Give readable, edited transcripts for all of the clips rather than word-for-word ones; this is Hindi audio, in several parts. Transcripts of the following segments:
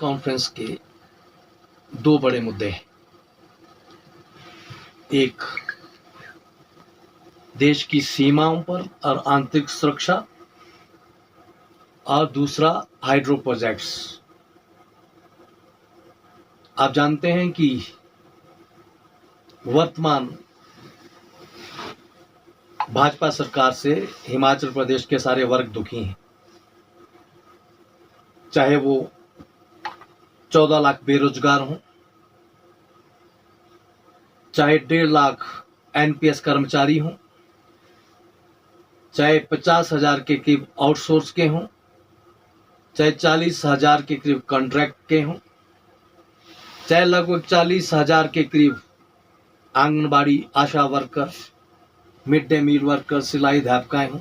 कॉन्फ्रेंस के दो बड़े मुद्दे हैं। एक देश की सीमाओं पर और आंतरिक सुरक्षा, और दूसरा हाइड्रो प्रोजेक्ट्स। आप जानते हैं कि वर्तमान भाजपा सरकार से हिमाचल प्रदेश के सारे वर्ग दुखी हैं, चाहे वो 14 लाख बेरोजगार हों, चाहे 1.5 लाख एनपीएस कर्मचारी हों, चाहे 50,000 के करीब आउटसोर्स के हों, चाहे 40,000 के करीब कॉन्ट्रैक्ट के हों, चाहे लगभग 40,000 के करीब anganwadi ASHA worker, mid day meal worker, सिलाई अध्यापकाएं हों,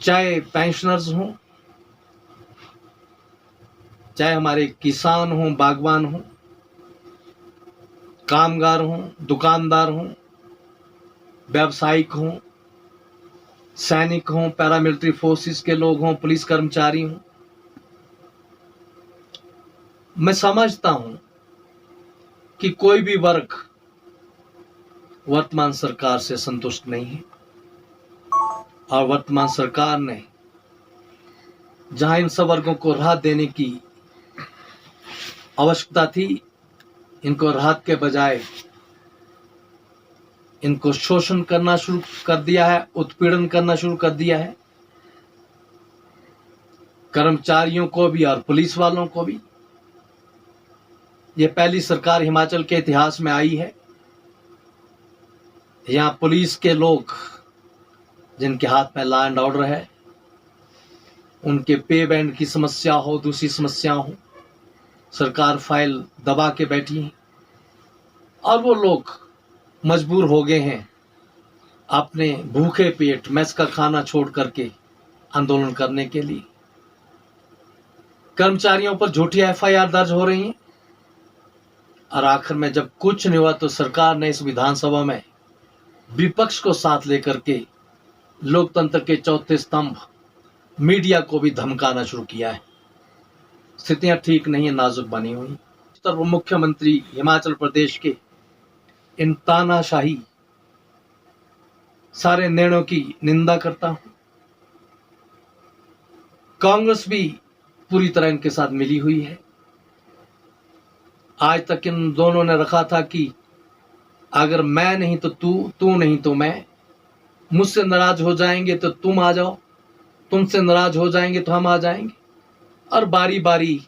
चाहे पेंशनर्स हों, चाहे हमारे किसान हों, बागवान हों, कामगार हों, दुकानदार हों, व्यावसायिक हों, सैनिक हों, पैरामिलिट्री फोर्सेस के लोग हों, पुलिस कर्मचारी हों। मैं समझता हूं कि कोई भी वर्ग वर्तमान सरकार से संतुष्ट नहीं है, और वर्तमान सरकार ने जहां इन सब वर्गों को राहत देने की आवश्यकता थी, इनको राहत के बजाय इनको शोषण करना शुरू कर दिया है, उत्पीड़न करना शुरू कर दिया है, कर्मचारियों को भी और पुलिस वालों को भी। यह पहली सरकार हिमाचल के इतिहास में आई है यहां पुलिस के लोग, जिनके हाथ में लॉ एंड ऑर्डर है, उनके पे बैंड की समस्या हो, दूसरी समस्या हो, सरकार फाइल दबा के बैठी है, और वो लोग मजबूर हो गए हैं अपने भूखे पेट मेस का खाना छोड़ करके आंदोलन करने के लिए। कर्मचारियों पर झूठी एफआईआर दर्ज हो रही हैं, और आखिर में जब कुछ नहीं हुआ तो सरकार ने इस विधानसभा में विपक्ष को साथ लेकर के लोकतंत्र के चौथे स्तंभ मीडिया को भी धमकाना शुरू किया है। स्थितियां ठीक नहीं है, नाजुक बनी हुई। तो मुख्यमंत्री हिमाचल प्रदेश के इन तानाशाही सारे निर्णयों की निंदा करता हूं। कांग्रेस भी पूरी तरह इनके साथ मिली हुई है। आज तक इन दोनों ने रखा था कि अगर मैं नहीं तो तू नहीं तो मैं, मुझसे नाराज हो जाएंगे तो तुम आ जाओ, तुमसे नाराज हो जाएंगे तो हम आ जाएंगे, और बारी बारी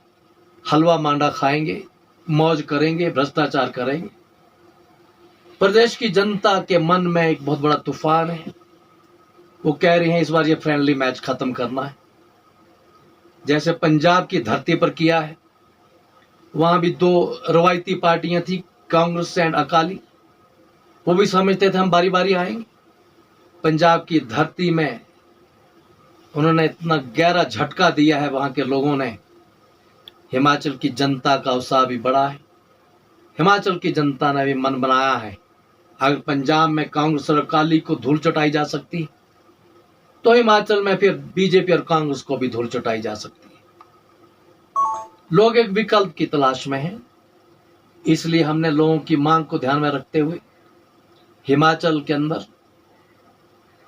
हलवा मांडा खाएंगे, मौज करेंगे, भ्रष्टाचार करेंगे। प्रदेश की जनता के मन में एक बहुत बड़ा तूफान है। वो कह रहे हैं इस बार ये फ्रेंडली मैच खत्म करना है, जैसे पंजाब की धरती पर किया है। वहां भी दो रवायती पार्टियां थी, कांग्रेस एंड अकाली। वो भी समझते थे हम बारी बारी आएंगे। पंजाब की धरती में उन्होंने इतना गहरा झटका दिया है वहां के लोगों ने। हिमाचल की जनता का उत्साह भी बढ़ा है। हिमाचल की जनता ने भी मन बनाया है, अगर पंजाब में कांग्रेस और अकाली को धूल चटाई जा सकती तो हिमाचल में फिर बीजेपी और कांग्रेस को भी धूल चटाई जा सकती है। लोग एक विकल्प की तलाश में हैं, इसलिए हमने लोगों की मांग को ध्यान में रखते हुए हिमाचल के अंदर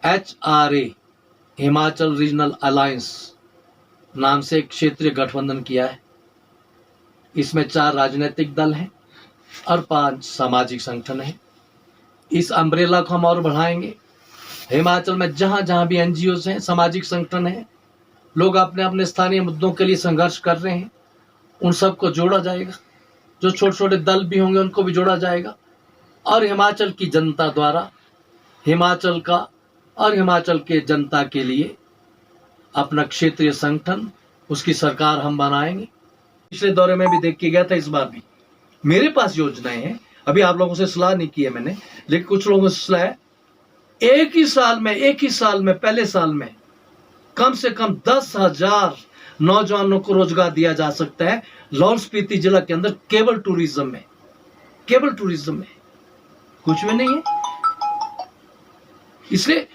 HRA हिमाचल रीजनल अलायंस नाम से एक क्षेत्रीय गठबंधन किया है। इसमें 4 राजनीतिक दल हैं और 5 सामाजिक संगठन हैं। इस अम्ब्रेला को हम और बढ़ाएंगे। हिमाचल में जहां जहां भी एनजीओ हैं, सामाजिक संगठन हैं, लोग अपने अपने स्थानीय मुद्दों के लिए संघर्ष कर रहे हैं, उन सबको जोड़ा जाएगा। जो छोटे छोटे दल भी होंगे उनको भी जोड़ा जाएगा, और हिमाचल की जनता द्वारा हिमाचल का और हिमाचल के जनता के लिए अपना क्षेत्रीय संगठन, उसकी सरकार हम बनाएंगे। पिछले दौरे में भी देख के गया था, इस बार भी मेरे पास योजनाएं हैं। अभी आप लोगों से सलाह नहीं की है मैंने, लेकिन कुछ लोगों से सलाह है। एक ही साल में पहले साल में कम से कम 10,000 नौजवानों को रोजगार दिया जा सकता है लाहौल स्पीति जिला के अंदर, केवल टूरिज्म में कुछ भी नहीं है। इसलिए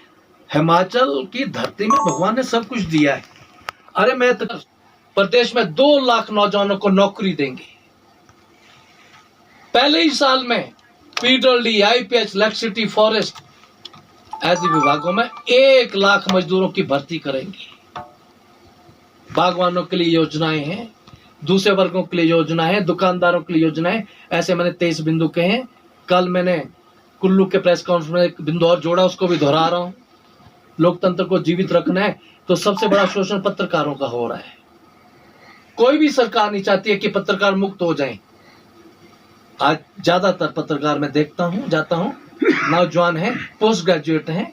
हिमाचल की धरती में भगवान ने सब कुछ दिया है। अरे मैं तो प्रदेश में 2 लाख नौजवानों को नौकरी देंगे। पहले ही साल में पीडब्ल्यूडी, आईपीएच, इलेक्ट्रिसिटी, फॉरेस्ट आदि विभागों में 1 लाख मजदूरों की भर्ती करेंगे। बागवानों के लिए योजनाएं हैं, दूसरे वर्गों के लिए योजना है, दुकानदारों के लिए योजनाएं। ऐसे मैंने 23 बिंदु कहे हैं। कल मैंने कुल्लू के प्रेस कॉन्फ्रेंस में एक बिंदु और जोड़ा, उसको भी दोहरा रहा हूं। लोकतंत्र को जीवित रखना है तो सबसे बड़ा शोषण पत्रकारों का हो रहा है। कोई भी सरकार नहीं चाहती है कि पत्रकार मुक्त हो जाएं। आज ज्यादातर पत्रकार मैं देखता हूं, जाता हूं, नौजवान हैं, पोस्ट ग्रेजुएट हैं,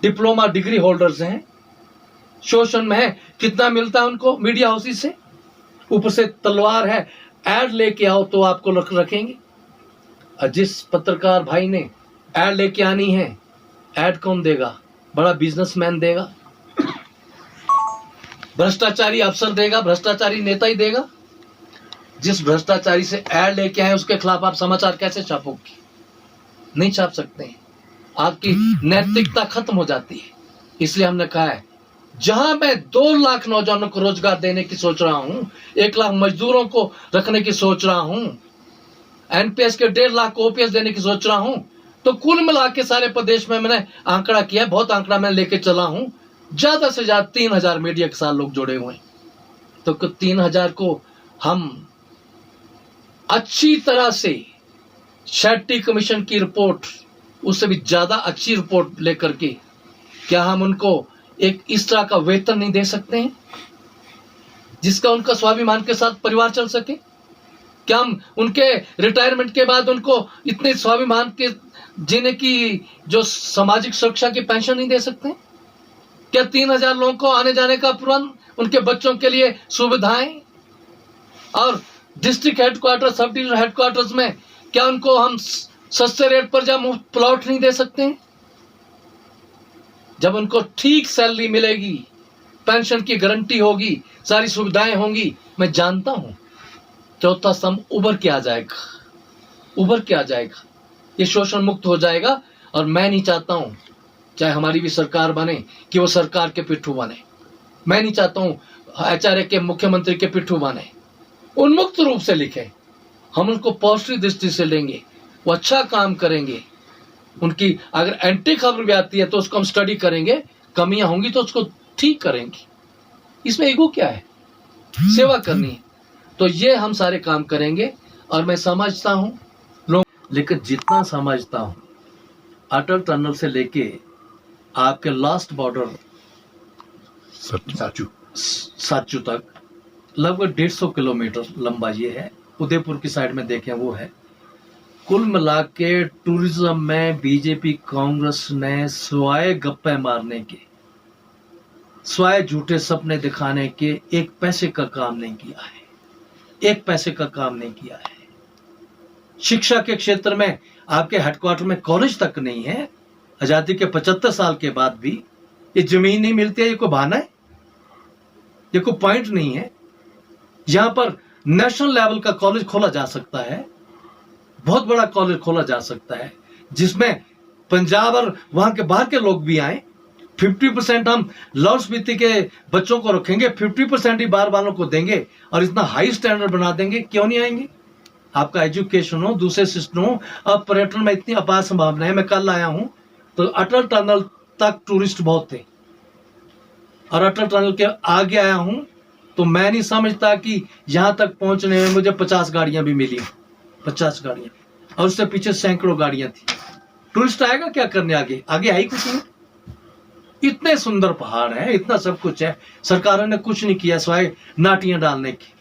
डिप्लोमा डिग्री होल्डर्स हैं, शोषण में है। कितना मिलता है उनको मीडिया हाउसेस से? ऊपर से तलवार है, एड लेके आओ तो आपको रखेंगे। और जिस पत्रकार भाई ने एड लेके आनी है, एड कौन देगा? बड़ा बिजनेसमैन देगा, भ्रष्टाचारी अफसर देगा, भ्रष्टाचारी नेता ही देगा। जिस भ्रष्टाचारी से एड लेके आए उसके खिलाफ आप समाचार कैसे छापोगे? नहीं छाप सकते हैं, आपकी नैतिकता खत्म हो जाती है। इसलिए हमने कहा है, जहां मैं 2 लाख नौजवानों को रोजगार देने की सोच रहा हूं, 1 लाख मजदूरों को रखने की सोच रहा हूं, एनपीएस के 1.5 लाख को ओपीएस देने की सोच रहा हूं, तो कुल मिला के सारे प्रदेश में मैंने आंकड़ा किया, बहुत आंकड़ा मैं लेके चला हूं। ज्यादा से ज्यादा 3000 मीडिया के साथ लोग जुड़े हुए हैं। तो 3000 को हम अच्छी तरह से शेट्टी कमीशन की रिपोर्ट, उससे भी ज्यादा अच्छी रिपोर्ट लेकर के, क्या हम उनको एक इस तरह का वेतन नहीं दे सकते हैं जिसका उनका स्वाभिमान के साथ परिवार चल सके? क्या हम उनके रिटायरमेंट के बाद उनको इतने स्वाभिमान के जीने की जो सामाजिक सुरक्षा की पेंशन नहीं दे सकते? क्या 3000 लोगों को आने जाने का पूर्ण, उनके बच्चों के लिए सुविधाएं, और district headquarter, sub division headquarters में क्या उनको हम सस्ते रेट पर जब मुफ्त प्लॉट नहीं दे सकते हैं? जब उनको ठीक सैलरी मिलेगी, पेंशन की गारंटी होगी, सारी सुविधाएं होंगी, मैं जानता हूं चौथा स्तंभ उभर के आ जाएगा, उभर के आ जाएगा, ये शोषण मुक्त हो जाएगा। और मैं नहीं चाहता हूं, चाहे हमारी भी सरकार बने, कि वो सरकार के पिट्ठू बने। मैं नहीं चाहता हूं एचआरए के मुख्यमंत्री के पिट्ठू बने। उन्मुक्त रूप से लिखे, हम उनको पॉजिटिव दृष्टि से लेंगे, वो अच्छा काम करेंगे। उनकी अगर एंटी खबर भी आती है तो उसको हम स्टडी करेंगे, कमियां होंगी तो उसको ठीक करेंगे। इसमें ईगो क्या है? सेवा करनी है। तो ये हम सारे काम करेंगे। और मैं समझता हूं लोग, लेकिन जितना समझता हूं, अटल टनल से लेके आपके लास्ट बॉर्डर साचू तक लगभग 150 किलोमीटर लंबा ये है। उदयपुर की साइड में देखें वो है। कुल मिला के टूरिज्म में बीजेपी कांग्रेस ने स्वाय गप्पे मारने के, स्वाय झूठे सपने दिखाने के 1 पैसे का काम नहीं किया है, 1 पैसे का काम नहीं किया है। शिक्षा के क्षेत्र में आपके हेडक्वार्टर में कॉलेज तक नहीं है। आजादी के 75 साल के बाद भी ये जमीन नहीं मिलती है, ये कोई बहाना है? ये कोई पॉइंट नहीं है। यहां पर नेशनल लेवल का कॉलेज खोला जा सकता है, बहुत बड़ा कॉलेज खोला जा सकता है, जिसमें पंजाब और वहां के बाहर के लोग भी आए। 50% हम लाहौल स्पीति के बच्चों को रखेंगे, 50% ही बाहर वालों को देंगे, और इतना हाई स्टैंडर्ड बना देंगे। क्यों नहीं आएंगे? आपका एजुकेशन हो, दूसरे सिस्टम हो। अब पर्यटन में इतनी अपार संभावना है। मैं कल आया हूं तो अटल टनल तक टूरिस्ट बहुत थे, और अटल टनल के आगे आया हूं तो मैं नहीं समझता कि यहां तक पहुंचने में मुझे 50 गाड़ियां भी मिली, 50 गाड़ियां, और उससे पीछे सैकड़ों गाड़ियां थी। टूरिस्ट आएगा क्या करने? आगे आगे आई कुछ नहीं। इतने सुंदर पहाड़ है, इतना सब कुछ है, सरकारों ने कुछ नहीं किया सिवाय नाटियां डालने की।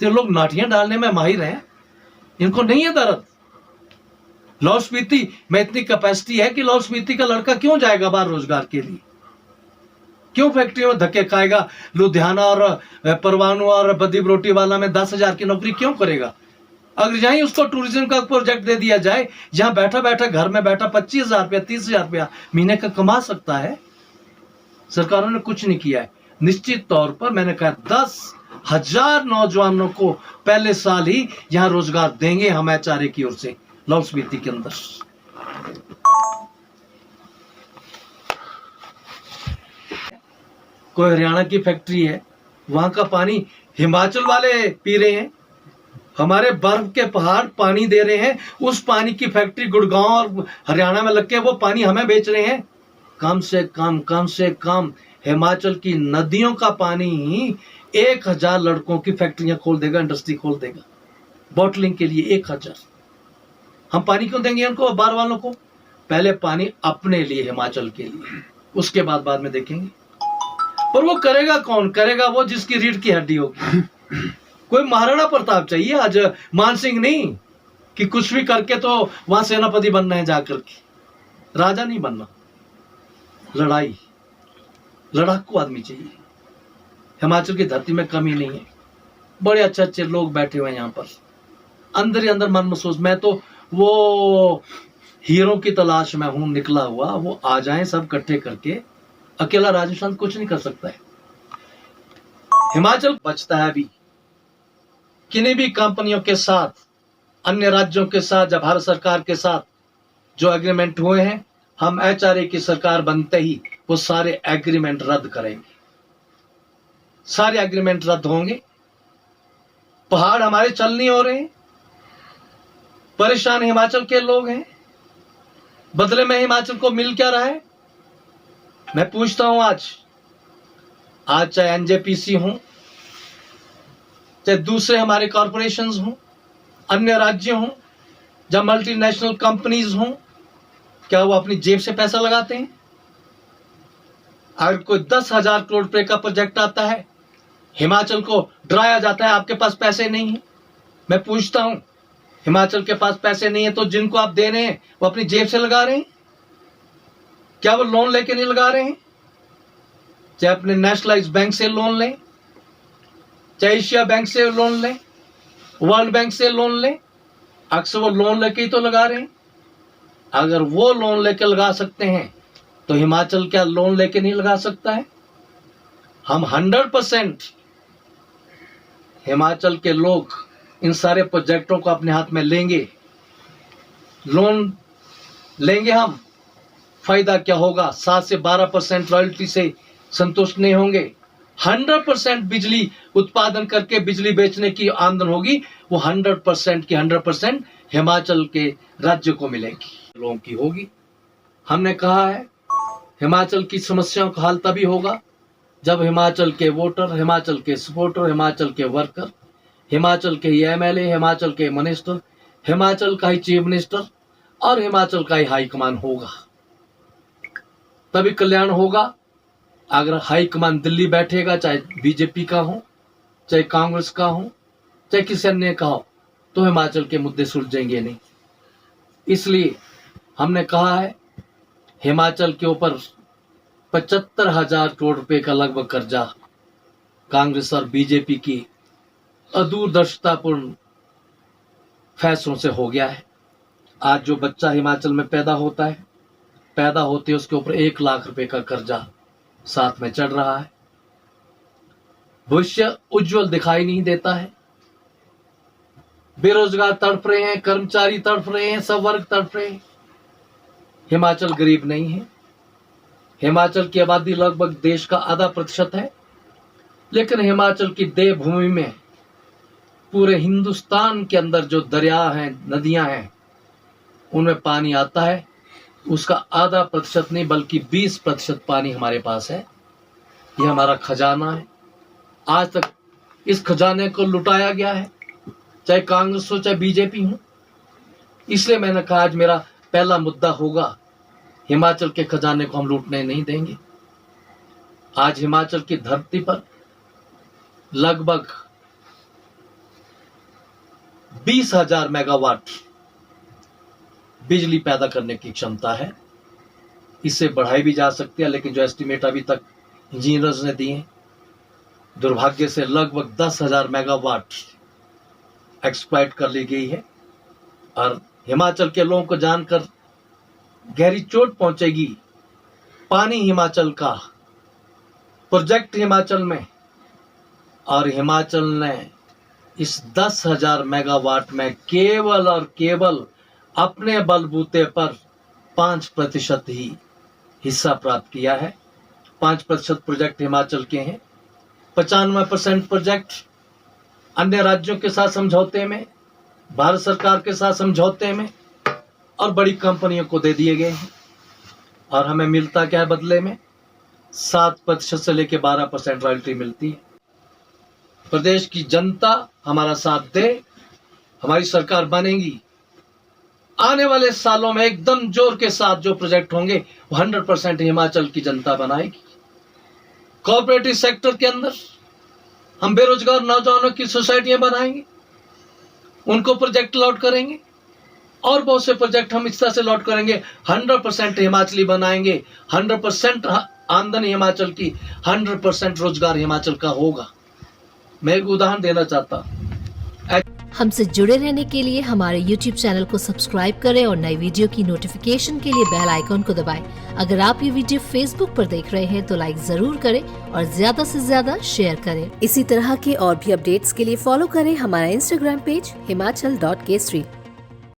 तो लोग नाटियां डालने में माहिर हैं, इनको नहीं है दर्द। लाहौल स्पीति में इतनी कैपेसिटी है कि लाहौल स्पीति का लड़का क्यों जाएगा बाहर रोजगार के लिए? क्यों फैक्ट्रियों में धक्के खाएगा? लुधियाना और परवाणु और बदी बरोटी वाला में 10,000 की नौकरी क्यों करेगा? अगर यहीं उसको टूरिज्म का प्रोजेक्ट दे दिया जाए, जहां बैठा बैठा घर में बैठा 25,000 रुपया 30,000 रुपया महीने का कमा सकता है। सरकारों ने कुछ नहीं किया है। निश्चित तौर पर मैंने कहा 10,000 नौजवानों को पहले साल ही यहां रोजगार देंगे हम एचआरए की ओर से लाहौल स्पीति के अंदर। कोई हरियाणा की फैक्ट्री है, वहां का पानी हिमाचल वाले पी रहे हैं, हमारे बर्फ के पहाड़ पानी दे रहे हैं, उस पानी की फैक्ट्री गुड़गांव और हरियाणा में लग के वो पानी हमें बेच रहे हैं। कम से कम हिमाचल की नदियों का पानी 1000 लड़कों की फैक्ट्रियां खोल देगा, इंडस्ट्री खोल देगा बॉटलिंग के लिए। 1000। हम पानी क्यों देंगे उनको, बाहर वालों को? पहले पानी अपने लिए, हिमाचल के लिए, उसके बाद में देखेंगे। पर वो करेगा कौन? करेगा वो जिसकी रीढ़ की हड्डी होगी। कोई महाराणा प्रताप चाहिए आज, मान सिंह नहीं कि कुछ भी करके तो वहां सेनापति बनना है जाकर के, राजा नहीं बनना। लड़ाकू आदमी चाहिए। हिमाचल की धरती में कमी नहीं है, बड़े अच्छे लोग बैठे हुए हैं यहाँ पर, अंदर ही अंदर मन महसूस। मैं तो वो हीरो की तलाश में हूं निकला हुआ, वो आ जाएं सब इकट्ठे करके। अकेला राजस्थान कुछ नहीं कर सकता है। हिमाचल बचता है अभी किन्हीं भी कंपनियों के साथ, अन्य राज्यों के साथ, जब भारत सरकार के साथ जो एग्रीमेंट हुए हैं, हम HRA की सरकार बनते ही वो सारे एग्रीमेंट रद्द करेंगे। सारे एग्रीमेंट रद्द होंगे। पहाड़ हमारे चल नहीं हो रहे, परेशान हिमाचल के लोग हैं। बदले में हिमाचल को मिल क्या रहा है? मैं पूछता हूं आज चाहे NJPC हो, चाहे दूसरे हमारे कॉरपोरेशंस हों, अन्य राज्य हों, जब मल्टीनेशनल कंपनीज हों, क्या वो अपनी जेब से पैसा लगाते हैं? अगर कोई 10,000 करोड़ रुपए का प्रोजेक्ट आता है, हिमाचल को डराया जाता है आपके पास पैसे नहीं है। मैं पूछता हूं, हिमाचल के पास पैसे नहीं है तो जिनको आप दे रहे हैं वो अपनी जेब से लगा रहे हैं? क्या वो लोन लेके नहीं लगा रहे हैं? चाहे अपने नेशनलाइज बैंक से लोन लें, चाहे एशिया बैंक से लोन लें, वर्ल्ड बैंक से लोन लें, अक्सर वो लोन लेके ही तो लगा रहे हैं। अगर वो लोन लेके लगा सकते हैं तो हिमाचल क्या लोन लेके नहीं लगा सकता है? हम 100% हिमाचल के लोग इन सारे प्रोजेक्टों को अपने हाथ में लेंगे, लोन लेंगे हम। फायदा क्या होगा? 7 से 12% रॉयल्टी से संतुष्ट नहीं होंगे। 100% बिजली उत्पादन करके बिजली बेचने की आमदन होगी, वो 100% की 100% हिमाचल के राज्य को मिलेगी, लोगों की होगी। हमने कहा है हिमाचल की समस्याओं का हल तभी होगा जब हिमाचल के वोटर, हिमाचल के सपोर्टर, हिमाचल के वर्कर, हिमाचल के MLA, हिमाचल के मिनिस्टर, हिमाचल का ही चीफ मिनिस्टर और हिमाचल का ही हाईकमान होगा, तभी कल्याण होगा। अगर हाईकमान दिल्ली बैठेगा, चाहे BJP का हो, चाहे कांग्रेस का हो, चाहे किसी अन्य का हो, तो हिमाचल के मुद्दे सुलझेंगे नहीं। इसलिए हमने कहा है हिमाचल के ऊपर 75,000 करोड़ रुपए का लगभग कर्जा कांग्रेस और BJP की अदूरदर्शितापूर्ण फैसलों से हो गया है। आज जो बच्चा हिमाचल में पैदा होता है, पैदा होते उसके ऊपर 1 लाख रुपए का कर्जा साथ में चढ़ रहा है। भविष्य उज्जवल दिखाई नहीं देता है। बेरोजगार तड़प रहे हैं, कर्मचारी तड़प रहे हैं, सब वर्ग तड़प रहे हैं। हिमाचल गरीब नहीं है। हिमाचल की आबादी लगभग देश का 0.5% है, लेकिन हिमाचल की देवभूमि में पूरे हिंदुस्तान के अंदर जो दरिया हैं, नदियां हैं, उनमें पानी आता है। उसका 0.5% नहीं बल्कि 20% पानी हमारे पास है। ये हमारा खजाना है। आज तक इस खजाने को लुटाया गया है, चाहे कांग्रेस हो चाहे BJP हो। इसलिए मैंने कहा आज मेरा पहला मुद्दा होगा, हिमाचल के खजाने को हम लूटने नहीं देंगे। आज हिमाचल की धरती पर लगभग 20,000 मेगावाट बिजली पैदा करने की क्षमता है। इससे बढ़ाई भी जा सकती है, लेकिन जो एस्टिमेट अभी तक इंजीनियर्स ने दिए, दुर्भाग्य से लगभग 10,000 मेगावाट एक्सप्लॉइट कर ली गई है। और हिमाचल के लोगों को जानकर गहरी चोट पहुंचेगी। पानी हिमाचल का, प्रोजेक्ट हिमाचल में, और हिमाचल ने इस 10,000 मेगावाट में केवल और केवल अपने बलबूते पर 5% ही हिस्सा प्राप्त किया है। 5% प्रोजेक्ट हिमाचल के हैं, 95% प्रोजेक्ट अन्य राज्यों के साथ समझौते में, भारत सरकार के साथ समझौते में और बड़ी कंपनियों को दे दिए गए हैं। और हमें मिलता क्या है बदले में? 7% से लेकर 12% रॉयल्टी मिलती है। प्रदेश की जनता हमारा साथ दे, हमारी सरकार बनेगी। आने वाले सालों में एकदम जोर के साथ जो प्रोजेक्ट होंगे वो 100% हिमाचल की जनता बनाएगी। कॉर्पोरेटिव सेक्टर के अंदर हम बेरोजगार नौजवानों की सोसाइटियां बनाएंगे, उनको प्रोजेक्ट लॉट करेंगे और बहुत से प्रोजेक्ट हम इस तरह से लॉट करेंगे। 100% हिमाचली बनाएंगे, 100% आमदनी हिमाचल की, 100% रोजगार हिमाचल का होगा। मैं एक उदाहरण देना चाहता हूं। हमसे जुड़े रहने के लिए हमारे YouTube चैनल को सब्सक्राइब करें और नई वीडियो की नोटिफिकेशन के लिए बेल आइकॉन को दबाएं। अगर आप ये वीडियो Facebook पर देख रहे हैं तो लाइक जरूर करें और ज्यादा से ज्यादा शेयर करें। इसी तरह के और भी अपडेट्स के लिए फॉलो करें हमारा Instagram पेज himachal.kesri।